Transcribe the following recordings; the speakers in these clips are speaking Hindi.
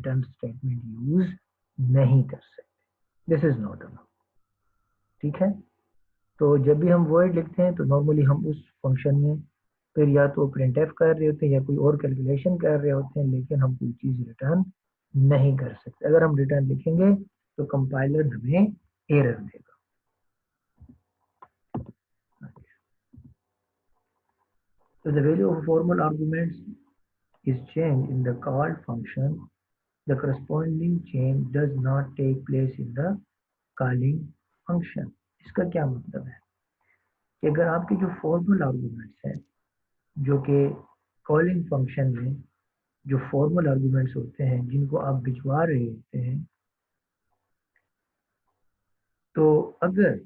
रिटर्न स्टेटमेंट यूज नहीं कर सकते। This is not allowed. ठीक है, तो जब भी हम void लिखते हैं तो नॉर्मली हम उस फंक्शन में फिर या तो प्रिंट एफ कर रहे होते हैं या कोई और कैलकुलेशन कर रहे होते हैं, लेकिन हम कोई चीज रिटर्न नहीं कर सकते। अगर हम रिटर्न लिखेंगे तो कंपाइलर हमें एरर देगा। So the value of formal arguments is changed in the called function. The corresponding change does not take place in the calling function. इसका क्या मतलब है कि अगर आपके जो फॉर्मल आर्गुमेंट्स हैं, जो कि कॉलिंग फंक्शन में जो फॉर्मल आर्गुमेंट्स होते हैं जिनको आप भिजवा रहे होते हैं, तो अगर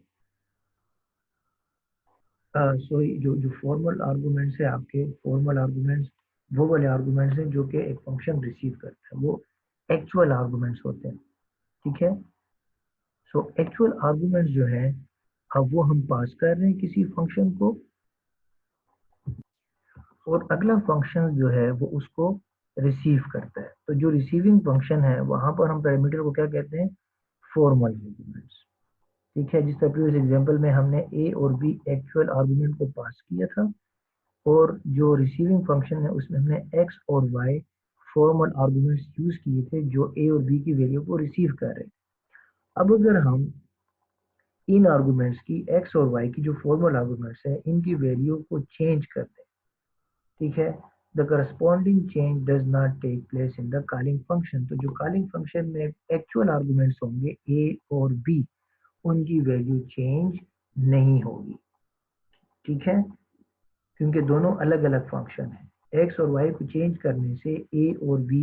जो फॉर्मल आर्गुमेंट्स है आपके, फॉर्मल आर्गुमेंट्स वो वाले आर्गुमेंट्स हैं जो कि एक फंक्शन रिसीव करता है, वो एक्चुअल आर्गुमेंट्स होते हैं। ठीक है, सो एक्चुअल आर्गुमेंट्स जो है अब वो हम पास कर रहे हैं किसी फंक्शन को, और अगला फंक्शन जो है वो उसको रिसीव करता है। तो जो रिसीविंग फंक्शन है वहां पर हम पैरामीटर को क्या कहते हैं, फॉर्मल आर्गुमेंट्स। ठीक है, जिस प्रीवियस एग्जांपल में हमने ए और बी एक्चुअल आर्गुमेंट को पास किया था, और जो रिसीविंग फंक्शन है उसमें हमने एक्स और वाई फॉर्मल आर्गुमेंट्स यूज किए थे जो ए और बी की वैल्यू को रिसीव कर रहे हैं। अब अगर हम इन आर्गुमेंट्स की, एक्स और वाई की जो फॉर्मल आर्गुमेंट्स है, इनकी वैल्यू को चेंज कर दें, ठीक है, the corresponding change does not take place in the calling function. तो जो कॉलिंग फंक्शन में एक्चुअल आर्गुमेंट्स होंगे ए और बी, उनकी वैल्यू चेंज नहीं होगी। ठीक है, क्योंकि दोनों अलग अलग फंक्शन है। एक्स और वाई को चेंज करने से ए और बी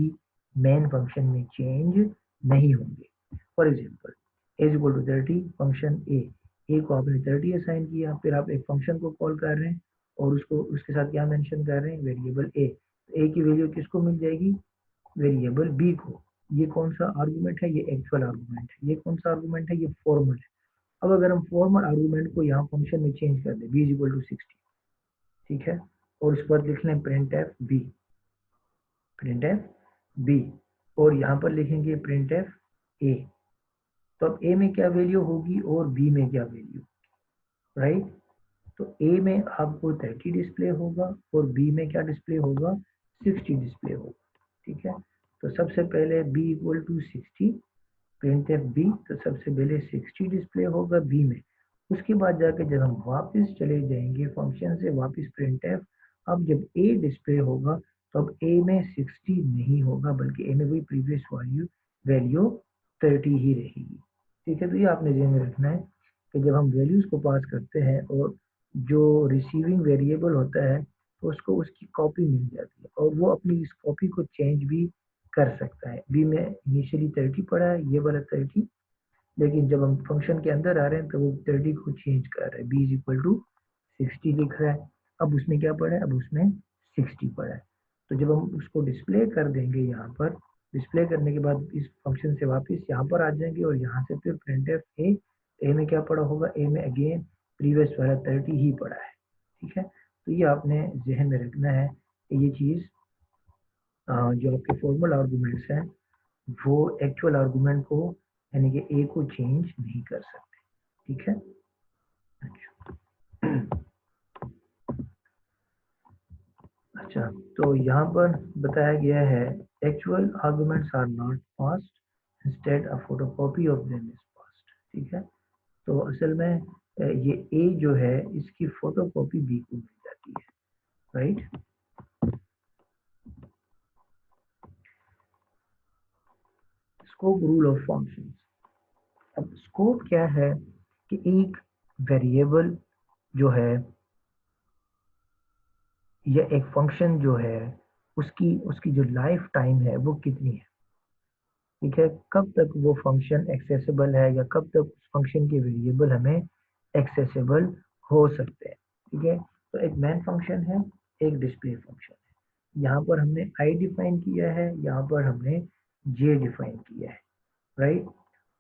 मेन फंक्शन में चेंज नहीं होंगे। For example age equal to 30 function A को आपने 30 असाइन किया, फिर आप एक फंक्शन को कॉल कर रहे हैं और उसको उसके साथ क्या मेंशन कर रहे हैं, वेरिएबल ए। तो ए की वैल्यू किसको मिल जाएगी, वेरिएबल बी को। ये कौन सा आर्गूमेंट है, ये एक्चुअल आर्गूमेंट है। ये कौन सा आर्गूमेंट है, ये फॉर्मल है। अब अगर हम फॉर्मल आर्गूमेंट को यहाँ फंक्शन में चेंज कर दें, बी इज इक्वल टू 60, ठीक है, और इस पर लिख लें printf b, printf b, और यहाँ पर लिखेंगे प्रिंट एफ ए। तो अब ए में क्या वैल्यू होगी और बी में क्या वैल्यू, राइट। तो ए में आपको 30 डिस्प्ले होगा और बी में क्या डिस्प्ले होगा, 60 डिस्प्ले होगा। ठीक है, तो सबसे पहले b equal to 60 printf b, तो सबसे पहले 60 डिस्प्ले होगा बी में। उसके बाद जाके जब हम वापस चले जाएंगे फंक्शन से वापस प्रिंट एफ, अब जब ए डिस्प्ले होगा तो अब ए में 60 नहीं होगा, बल्कि ए में वही प्रीवियस वैल्यू 30 ही रहेगी। ठीक है, तो ये आपने ध्यान में रखना है कि जब हम वैल्यूज को पास करते हैं और जो रिसीविंग वेरिएबल होता है तो उसको उसकी कॉपी मिल जाती है और वो अपनी इस कॉपी को चेंज भी कर सकता है। बी में इनिशियली 30 पड़ा है, ये वाला 30, लेकिन जब हम फंक्शन के अंदर आ रहे हैं तो वो 30 को चेंज कर रहा है, बी इज इक्वल टू 60 लिख रहा है। अब उसमें क्या पड़ा है, अब उसमें 60 पड़ा है। तो जब हम उसको डिस्प्ले कर देंगे यहाँ पर, डिस्प्ले करने के बाद इस फंक्शन से वापस यहाँ पर आ जाएंगे और यहाँ से फिर प्रिंट एफ ए में क्या पड़ा होगा, ए में अगेन प्रीवियस वाला 30 ही पड़ा है। ठीक है, तो ये आपने जहन में रखना है कि ये चीज़ जो आपके फॉर्मल आर्गूमेंट्स हैं वो एक्चुअल आर्गूमेंट को यानी कि ए को चेंज नहीं कर सकते। ठीक है, अच्छा, तो यहाँ पर बताया गया है actual arguments are not passed, instead a photocopy of them is passed. ठीक है, तो असल में ये ए जो है इसकी फोटोकॉपी बी को मिल जाती है, right. Scope rule of functions. अब स्कोप क्या है कि एक वेरिएबल जो है या एक फंक्शन जो है उसकी उसकी जो लाइफ टाइम है वो कितनी है। ठीक है, कब तक वो फंक्शन एक्सेसिबल है या कब तक उस फंक्शन के वेरिएबल हमें एक्सेसिबल हो सकते हैं। ठीक है, तो एक मेन फंक्शन है, एक डिस्प्ले फंक्शन है। यहाँ पर हमने आई डिफाइन किया है, यहाँ पर हमने जे डिफाइन किया है, राइट।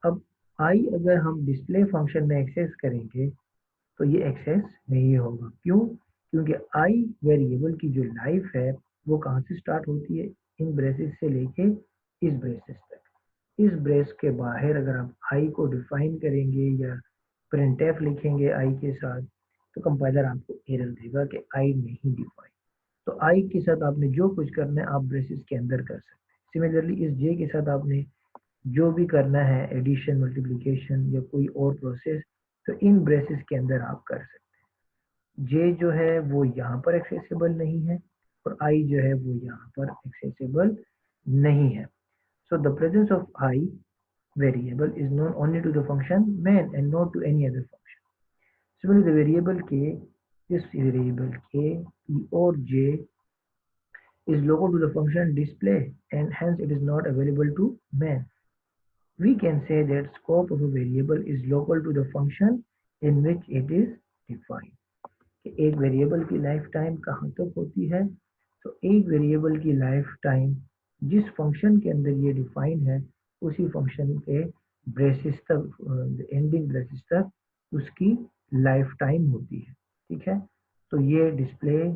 अब आई अगर हम डिस्प्ले फंक्शन में एक्सेस करेंगे तो ये एक्सेस नहीं होगा। क्यों, क्योंकि आई वेरिएबल की जो लाइफ है वो कहाँ से स्टार्ट होती है, इन ब्रेसेस से लेके इस ब्रेसेस तक। इस ब्रेस के बाहर अगर आप आई को डिफाइन करेंगे या प्रिंटफ लिखेंगे आई के साथ, तो कंपाइलर आपको एरर देगा कि आई नहीं डिफाइन। तो आई के साथ आपने जो कुछ करना है आप ब्रेसेस के अंदर कर सकते हैं। सिमिलरली इस जे के साथ आपने जो भी करना है, एडिशन, मल्टीप्लिकेशन या कोई और प्रोसेस, तो इन ब्रेसेस के अंदर आप कर सकते हैं। जे जो है वो यहाँ पर एक्सेसिबल नहीं है और आई जो है वो यहाँ पर एक्सेसिबल नहीं है। So the presence of I variable is known only to the function main and not to any other function. Similarly, the variable k, this variable k, p or j is local to the function display and hence it is not available to main. We can say that scope of a variable is local to the function in which it is defined. कि एक वेरिएबल की लाइफ टाइम कहाँ तक होती है, तो एक वेरिएबल की लाइफ टाइम जिस फंक्शन के अंदर ये डिफाइन है उसी फंक्शन के ब्रेसिस तक, एंडिंग ब्रेसिस तक उसकी लाइफ टाइम होती है। ठीक है, तो ये डिस्प्ले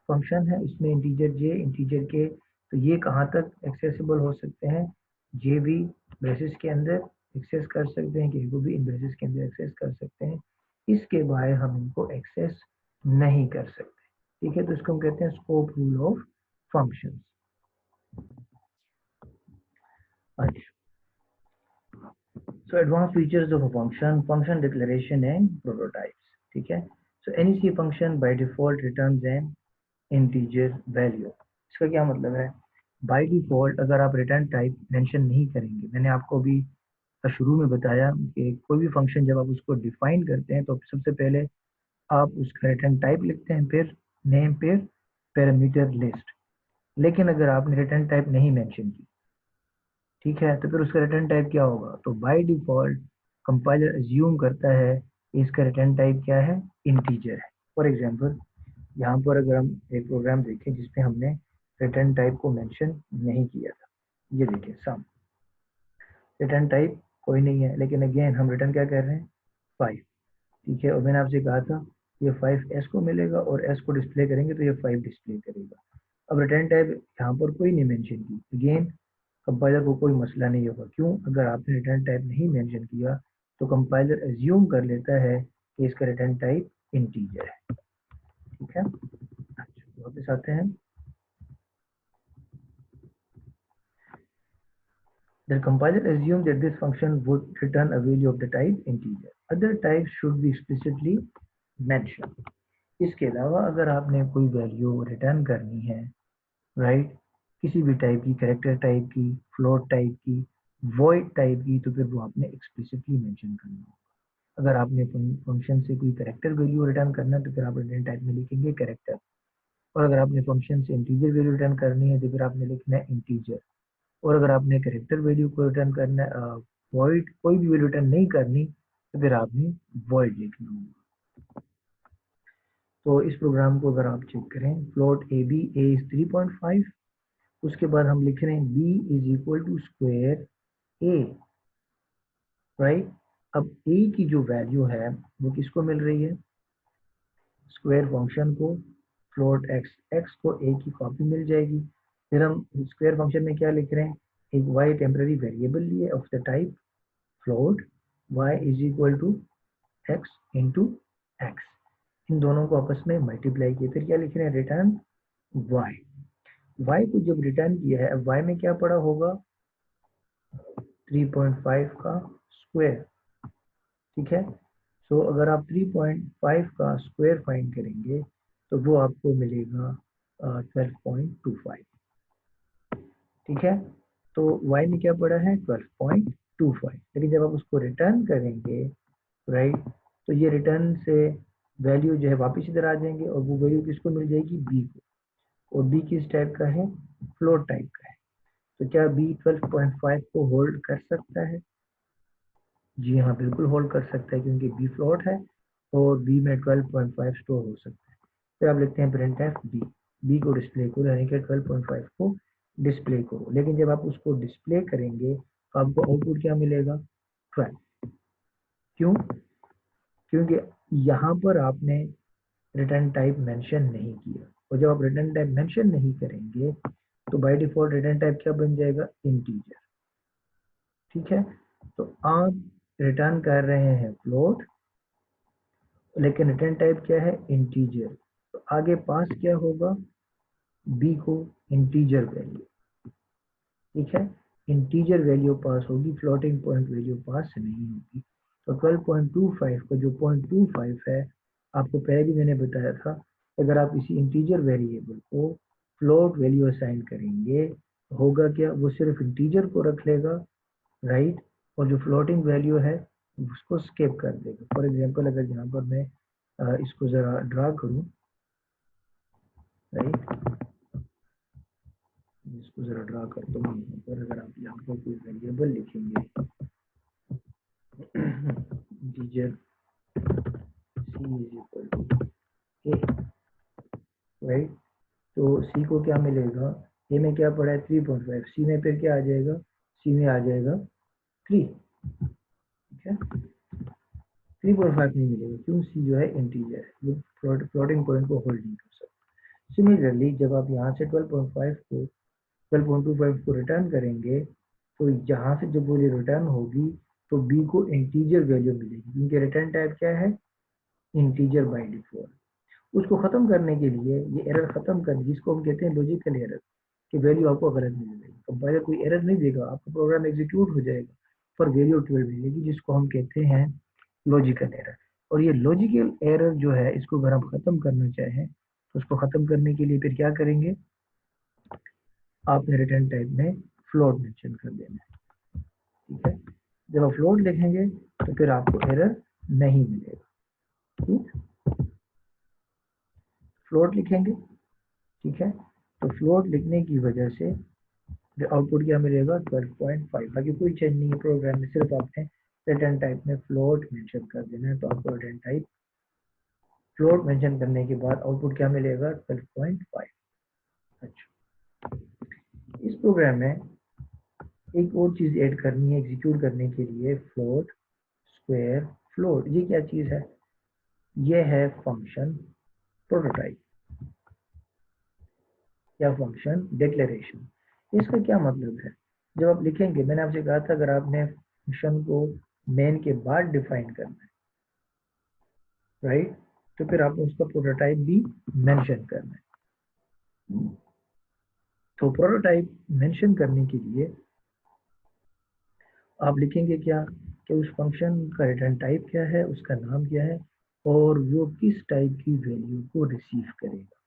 फंक्शन है, इसमें इंटीजर जे, इंटीजर के, तो ये कहाँ तक एक्सेसिबल हो सकते हैं, जे भी ब्रेसिस के अंदर एक्सेस कर सकते हैं, के को भी इन ब्रेसिस के अंदर एक्सेस कर सकते हैं, इसके बाहर हम इनको एक्सेस नहीं कर सकते। ठीक है, तो इसको हम कहते हैं स्कोप रूल ऑफ फंक्शंस। अच्छा, so advanced features of a function declaration and prototypes. ठीक है, so any function by default returns an integer value. इसका क्या मतलब है, बाय डिफॉल्ट अगर आप रिटर्न टाइप मेंशन नहीं करेंगे, मैंने आपको भी शुरू में बताया कि कोई भी फंक्शन जब आप उसको डिफाइन करते हैं तो सबसे पहले आप उसका रिटर्न टाइप लिखते हैं, फिर नेम, फिर पैरामीटर लिस्ट। लेकिन अगर आपने रिटर्न टाइप नहीं मेंशन की, ठीक है, तो फिर उसका रिटर्न टाइप क्या होगा, तो बाय डिफॉल्ट कंपाइलर अज्यूम करता है कि इसका रिटर्न टाइप क्या है, इंटीजर है। फॉर एग्जांपल यहाँ पर अगर हम एक प्रोग्राम देखें जिसमें हमने रिटर्न टाइप को मेंशन नहीं किया था, ये देखिए सम, रिटर्न टाइप कोई नहीं है, लेकिन अगेन हम रिटर्न क्या कर रहे हैं, 5। ठीक है, और मैंने आपसे कहा था ये 5 एस को मिलेगा और एस को डिस्प्ले करेंगे तो ये 5 डिस्प्ले करेगा। अब रिटर्न टाइप यहाँ पर कोई नहीं मेंशन की, अगेन कंपाइलर को कोई मसला नहीं होगा। क्यों, अगर आपने रिटर्न टाइप नहीं मेंशन किया तो कंपाइलर एज्यूम कर लेता है कि इसका रिटर्न टाइप इंटीजर है। ठीक है, अच्छा वापस आते हैं। The compiler assumes that this function would return a value of the type integer. Other types should be explicitly mentioned. इसके अलावा अगर आपने कोई वैल्यू रिटर्न करनी है, राइट, किसी भी टाइप की, कैरेक्टर टाइप की, फ्लोट टाइप की, वॉइड टाइप की, तो फिर वो आपने एक्सप्लिसिटली मेंशन करना होगा। अगर आपने फंक्शन से कोई कैरेक्टर वैल्यू रिटर्न करना है तो फिर आप रिटर्न टाइप में लिखेंगे कैरेक्टर, और अगर आपने फंक्शन से इंटीजर वैल्यू रिटर्न करनी है तो फिर आपने लिखना है इंटीजर, और अगर आपने कैरेक्टर वैल्यू को रिटर्न करना है, वॉइड कोई भी वैल्यू रिटर्न नहीं करनी, तो फिर आपने वॉइड लिखना होगा। तो इस प्रोग्राम को अगर आप चेक करें, float a b, a is 3.5, उसके बाद हम लिख रहे हैं b is equal to square a, right. अब ए की जो वैल्यू है वो किसको मिल रही है, स्क्वायर फंक्शन को, फ्लोट एक्स, एक्स को ए की कॉपी मिल जाएगी। फिर हम स्क्वायर फंक्शन में क्या लिख रहे हैं, एक वाई टेम्पररी वेरिएबल लिए of the type float, y is equal to x into x, इन दोनों को आपस में मल्टीप्लाई किए, फिर क्या लिख रहे हैं, रिटर्न y। y को जब रिटर्न किया है, अब y में क्या पड़ा होगा, 3.5 का स्क्वायर। ठीक है, सो अगर आप 3.5 का स्क्वायर फाइंड करेंगे तो वो आपको मिलेगा 12.25। ठीक है, तो y में क्या पड़ा है, 12.25, लेकिन जब आप उसको रिटर्न करेंगे, राइट, तो ये रिटर्न से वैल्यू जो है वापस इधर आ जाएंगे और वो वैल्यू किसको मिल जाएगी, b को, और b किस टाइप का है, फ्लोट टाइप का है। तो क्या b 12.5 को होल्ड कर सकता है, जी हाँ बिल्कुल होल्ड कर सकता है, क्योंकि b फ्लोट है और b में 12.5 स्टोर हो सकता है। फिर आप लिखते हैं printf b को डिस्प्ले करो, यानी कि 12.5 को डिस्प्ले करो, लेकिन जब आप उसको डिस्प्ले करेंगे तो आपको आउटपुट क्या मिलेगा, 12। क्यों, क्योंकि यहाँ पर आपने रिटर्न टाइप मेंशन नहीं किया, और जब आप रिटर्न टाइप मेंशन नहीं करेंगे तो बाय डिफॉल्ट रिटर्न टाइप क्या बन जाएगा, इंटीजर। ठीक है, तो आप रिटर्न कर रहे हैं फ्लोट, लेकिन रिटर्न टाइप क्या है, इंटीजर। तो आगे पास क्या होगा, बी को इंटीजर वैल्यू। ठीक है, इंटीजर वैल्यू पास होगी, फ्लोटिंग पॉइंट वैल्यू पास नहीं होगी। तो 12.25 का जो 0.25 है, आपको पहले भी मैंने बताया था, अगर आप इसी इंटीजर वेरिएबल को फ्लोट वैल्यू असाइन करेंगे तो होगा क्या, वो सिर्फ इंटीजर को रख लेगा, राइट, और जो फ्लोटिंग वैल्यू है उसको स्किप कर देगा। फॉर एग्जांपल अगर यहाँ पर मैं इसको ज़रा ड्रा करूँ, राइट, इसको ज़रा ड्रा करता हूँ यहाँ पर। अगर आप यहाँ पर कोई वेरिएबल लिखेंगे, integer c is equal to a, right, तो c को क्या मिलेगा, a में क्या पड़ा है 3.5, c में फिर क्या आ जाएगा, c में आ जाएगा 3। ठीक है, 3.5 नहीं मिलेगा, क्यों, c जो है इंटीजर है, वो फ्लोटिंग पॉइंट को होल्ड नहीं कर सकता। सिमिलरली जब आप यहाँ से 12.25 को रिटर्न करेंगे, तो यहाँ से जब वो रिटर्न होगी तो b को इंटीजर वैल्यू मिलेगी, क्योंकि रिटर्न टाइप क्या है, इंटीजर बाय डिफॉल्ट। उसको खत्म करने के लिए, ये एरर खत्म कर, जिसको हम कहते हैं लॉजिकल एरर, कि वैल्यू आपको गलत मिल जाएगी, कंपाइलर कोई एरर नहीं देगा, आपका प्रोग्राम एग्जीक्यूट हो जाएगा, पर वैल्यू 12 मिलेगी, जिसको हम कहते हैं लॉजिकल एरर। और ये लॉजिकल एरर जो है, इसको अगर हम खत्म करना चाहें तो उसको खत्म करने के लिए फिर क्या करेंगे, आपने रिटर्न टाइप में फ्लोट मेंशन कर देना है। ठीक है, जब आप फ्लोट लिखेंगे तो फिर आपको एरर नहीं मिलेगा। ठीक, फ्लोट लिखेंगे, ठीक है, तो फ्लोट लिखने की वजह से आउटपुट क्या मिलेगा, 12.5। बाकी कोई चेंज नहीं है प्रोग्राम में, सिर्फ आपने रिटर्न टाइप में फ्लोट मेंशन कर देना है, तो आपको रिटर्न टाइप फ्लोट मेंशन करने के बाद आउटपुट क्या मिलेगा, 12.5। अच्छा, इस प्रोग्राम में एक और चीज ऐड करनी है एग्जीक्यूट करने के लिए, फ्लोट स्क्वायर फ्लोट। ये क्या चीज है, ये है फंक्शन प्रोटोटाइप या फंक्शन डिक्लेरेशन। इसका क्या मतलब है, जब आप लिखेंगे, मैंने आपसे कहा था अगर आपने फंक्शन को मेन के बाद डिफाइन करना है, राइट, तो फिर आपने उसका प्रोटोटाइप भी मेंशन करना है। तो प्रोटोटाइप मेंशन करने के लिए आप लिखेंगे क्या, कि उस फंक्शन का रिटर्न टाइप क्या है, उसका नाम क्या है, और वो किस टाइप की वैल्यू को रिसीव करेगा।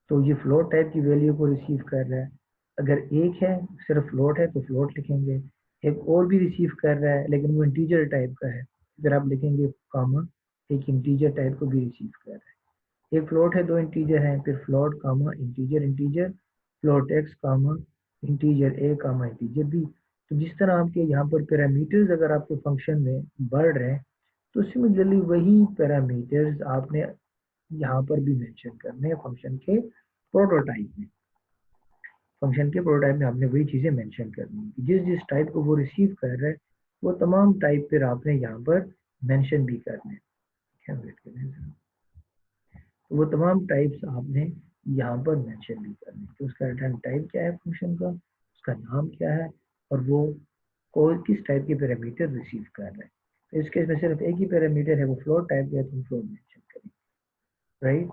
तो ये फ्लोट टाइप की वैल्यू को रिसीव कर रहा है, अगर एक है सिर्फ फ्लोट है तो फ्लोट लिखेंगे, एक और भी रिसीव कर रहा है लेकिन वो इंटीजर टाइप का है, फिर आप लिखेंगे कामा, एक इंटीजर टाइप को भी रिसीव कर रहा है। एक फ्लोट है, दो इंटीजर हैं, फिर float comma integer integer, float x comma integer a comma integer B. तो जिस तरह आपके यहाँ पर पैरामीटर्स अगर आपके फंक्शन में बढ़ रहे हैं, तो सिमिलरली वही पैरामीटर्स आपने यहाँ पर भी मेंशन करने हैं फंक्शन के प्रोटोटाइप में। फंक्शन के प्रोटोटाइप में आपने वही चीजें मेंशन करनी है, जिस जिस टाइप को वो रिसीव कर रहा है वो तमाम टाइप फिर आपने यहाँ पर मेंशन भी करने हैं। क्या वेट करें जरा, तो वो तमाम टाइप्स आपने यहाँ पर मेंशन भी करने हैं, कि उसका रिटर्न टाइप क्या है फंक्शन का, उसका नाम क्या है, और वो किस टाइप के पैरामीटर रिसीव कर रहे हैं। तो इस केस में सिर्फ एक ही पैरामीटर है, वो फ्लोट टाइप का है, तो फ्लोट मेंशन करेंगे, राइट।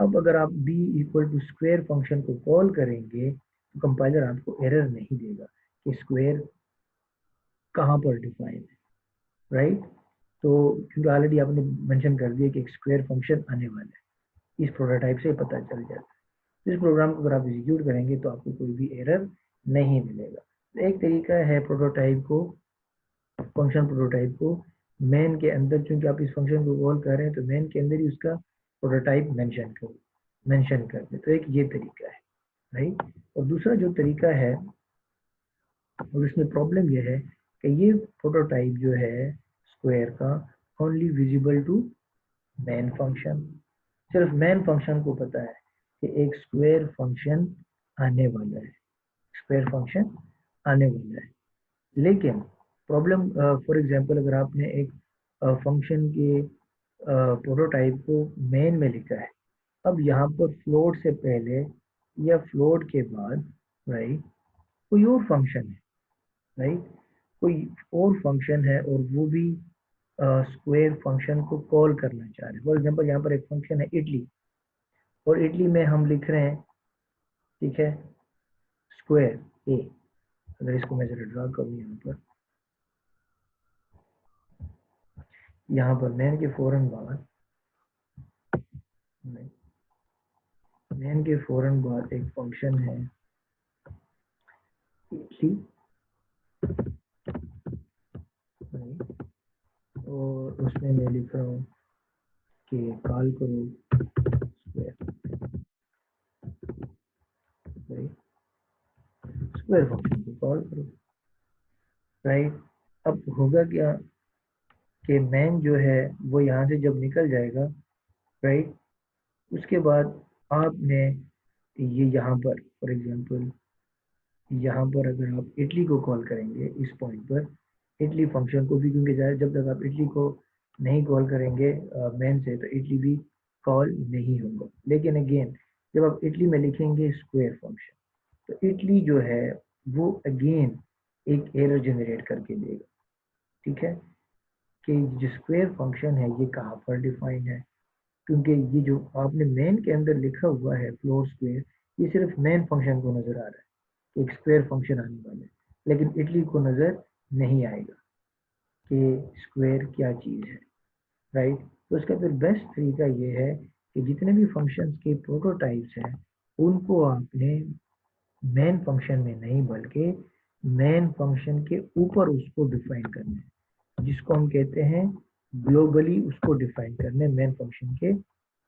अब अगर आप b equal to square function को कॉल करेंगे तो कंपाइलर आपको एरर नहीं देगा कि स्क्वायर कहाँ पर डिफाइन है, राइट। तो क्योंकि ऑलरेडी आपने मेंशन कर दिया कि एक स्क्वायर फंक्शन आने वाला है, इस प्रोटोटाइप से पता चल जाता है। इस प्रोग्राम को अगर आप एग्जीक्यूट करेंगे तो आपको कोई भी एरर नहीं मिलेगा। तो एक तरीका है प्रोटोटाइप को, फंक्शन प्रोटोटाइप को मेन के अंदर, चूंकि आप इस फंक्शन को कॉल कर रहे हैं तो मेन के अंदर ही उसका प्रोटोटाइप मेंशन कर दे। तो एक ये तरीका है, राइट। और दूसरा जो तरीका है, और इसमें प्रॉब्लम यह है कि ये प्रोटोटाइप जो है स्क्वायर का only visible to main function. सिर्फ मेन फंक्शन को पता है कि एक स्क्वायर फंक्शन आने वाला है, स्क्वायर फंक्शन आने वाला है। लेकिन प्रॉब्लम, फॉर एग्जांपल अगर आपने एक फंक्शन के प्रोटोटाइप को मेन में लिखा है, अब यहाँ पर फ्लोट से पहले या फ्लोट के बाद, राइट, कोई और फंक्शन है, राइट, कोई और फंक्शन है और वो भी स्क्वायर फंक्शन को कॉल करना चाह रहे हैं। फॉर एग्जांपल यहाँ पर एक फंक्शन है इडली, और इडली में हम लिख रहे हैं, ठीक है, स्क्वायर ए। अगर इसको मैं जरा ड्रा करूँ यहाँ पर मैन के फौरन बाद, मैन के फौरन बाद एक फंक्शन है इडली, और उसमें मैं लिख रहा हूँ कि कॉल करो स्क्वायर, स्क्वायर फंक्शन को कॉल करो, राइट। अब होगा क्या कि मैन जो है वो यहाँ से जब निकल जाएगा, राइट, उसके बाद आपने ये यहाँ पर फॉर एग्जांपल यहाँ पर अगर आप इडली को कॉल करेंगे इस पॉइंट पर, इडली फंक्शन को भी, क्योंकि जब तक आप इडली को नहीं कॉल करेंगे मैन से, तो इडली भी कॉल नहीं होगा। लेकिन अगेन जब आप इडली में लिखेंगे स्क्वायर फंक्शन, तो इडली जो है वो अगेन एक एरर जनरेट करके देगा, ठीक है, कि जो स्क्वायर फंक्शन है ये कहाँ पर डिफाइन है, क्योंकि ये जो आपने मेन के अंदर लिखा हुआ है फ्लोर स्क्वायर, ये सिर्फ मेन फंक्शन को नजर आ रहा है कि एक स्क्वायर फंक्शन आने वाला है, लेकिन इडली को नजर नहीं आएगा कि स्क्वायर क्या चीज है, राइट। तो इसका फिर बेस्ट तरीका ये है कि जितने भी फंक्शंस के प्रोटोटाइप्स हैं उनको आपने मेन फंक्शन में नहीं बल्कि मेन फंक्शन के ऊपर उसको डिफाइन करना है, जिसको हम कहते हैं ग्लोबली उसको डिफाइन करना है मेन फंक्शन के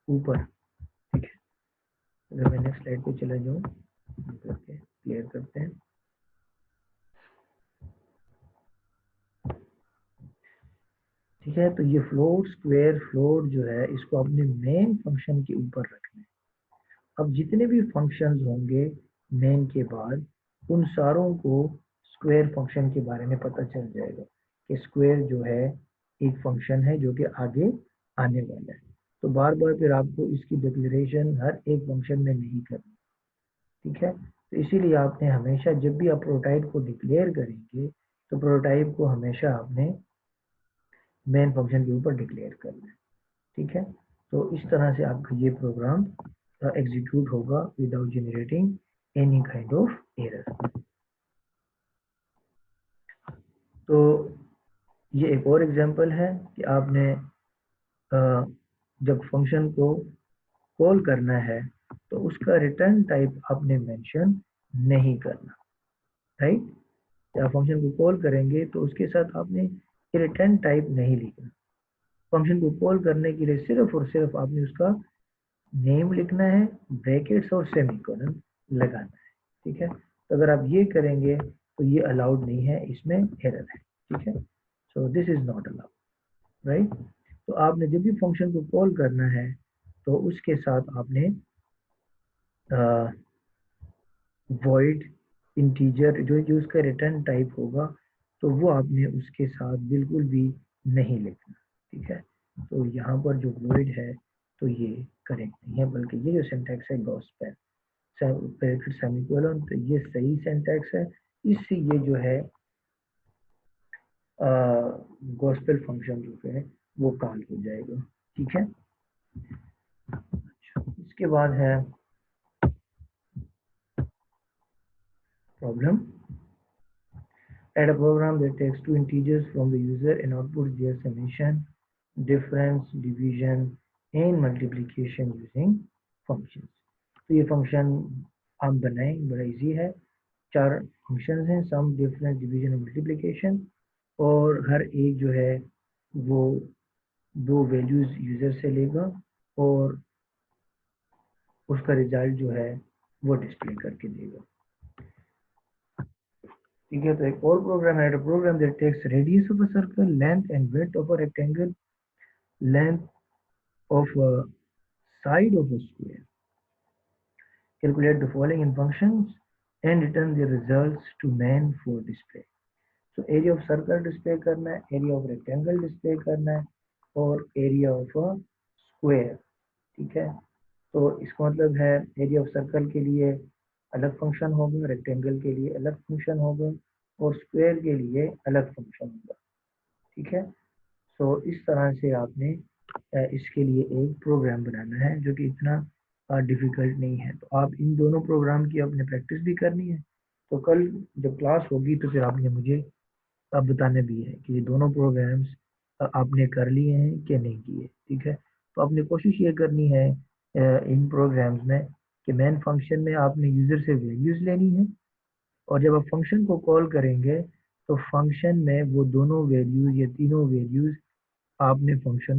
ऊपर, ठीक है। अगर मैं नेक्स्ट स्लाइड पे चला जाऊँ, करके क्लियर करते हैं, ठीक है। तो ये फ्लोट स्क्वायर फ्लोट जो है इसको अपने मेन फंक्शन के ऊपर रखना है। अब जितने भी फंक्शंस होंगे मेन के बाद, उन सारों को स्क्वायर फंक्शन के बारे में पता चल जाएगा कि स्क्वायर जो है एक फंक्शन है जो कि आगे आने वाला है। तो बार बार फिर आपको इसकी डिक्लेरेशन हर एक फंक्शन में नहीं करनी, ठीक है। तो इसीलिए आपने हमेशा जब भी आप प्रोटोटाइप को डिक्लेयर करेंगे तो प्रोटोटाइप को हमेशा आपने मेन फंक्शन के ऊपर डिक्लेयर करना है, ठीक है। तो इस तरह से आपका ये प्रोग्राम एग्जीक्यूट होगा without generating any kind of error. तो ये एक और एग्जांपल है कि आपने जब फंक्शन को कॉल करना है तो उसका रिटर्न टाइप आपने मेंशन नहीं करना, राइट। जब फंक्शन को कॉल करेंगे तो उसके साथ आपने रिटर्न टाइप नहीं लिखना। फंक्शन को कॉल करने के लिए सिर्फ और सिर्फ आपने उसका नेम लिखना है, ब्रैकेट्स और सेमीकोलन लगाना है, ठीक है। तो अगर आप ये करेंगे तो ये अलाउड नहीं है, इसमें एरर है, ठीक है। So this is not allowed, right. तो आपने जब भी फंक्शन को कॉल करना है तो उसके साथ आपने वॉइड इंटीजर जो जो उसका रिटर्न टाइप होगा तो वो आपने उसके साथ बिल्कुल भी नहीं लिखना, ठीक है। तो यहाँ पर जो वॉइड है तो ये करेक्ट नहीं है, बल्कि ये जो सिंटैक्स है गॉस्पेल ब्रैकेट सेमीकोलन, तो ये सही सिंटैक्स है। इससे ये जो है गॉस्पेल फंक्शन जो है वो कॉल हो जाएगा, ठीक है। इसके बाद है problem. Add a program that takes two integers from the user and outputs their summation, difference, division and multiplication using functions। तो ये फंक्शन हम बनाएं, बड़ा इजी है। चार फंक्शंस हैं, सम, डिफरेंस, डिवीजन और मल्टीप्लिकेशन, और हर एक जो है वो दो वैल्यूज यूजर से लेगा और उसका रिजल्ट जो है वो डिस्प्ले करके देगा, ठीक है। तो एक और प्रोग्राम है, program that takes radius of a circle, length and width of a rectangle, length of a side of a square, calculate the following in functions and return the results to main for display। तो एरिया ऑफ सर्कल डिस्प्ले करना है, एरिया ऑफ रेक्टेंगल डिस्प्ले करना है और एरिया ऑफ अ स्क्वायर, ठीक है। तो इसका मतलब है एरिया ऑफ सर्कल के लिए अलग फंक्शन होगा, रेक्टेंगल के लिए अलग फंक्शन होगा और स्क्वायर के लिए अलग फंक्शन होगा। ठीक है, तो इस तरह से आपने इसके लिए एक प्रोग्राम बनाना है जो कि इतना डिफिकल्ट नहीं है। तो आप इन दोनों प्रोग्राम की आपने प्रैक्टिस भी करनी है। तो कल जब क्लास होगी तो फिर आपने मुझे अब बताना भी है कि ये दोनों प्रोग्राम्स आपने कर लिए हैं कि नहीं किए। ठीक है, तो आपने कोशिश ये करनी है इन प्रोग्राम्स में कि मेन फंक्शन में आपने यूज़र से वैल्यूज़ लेनी है और जब आप फंक्शन को कॉल करेंगे तो फंक्शन में वो दोनों वैल्यूज़ या तीनों वैल्यूज़ आपने फंक्शन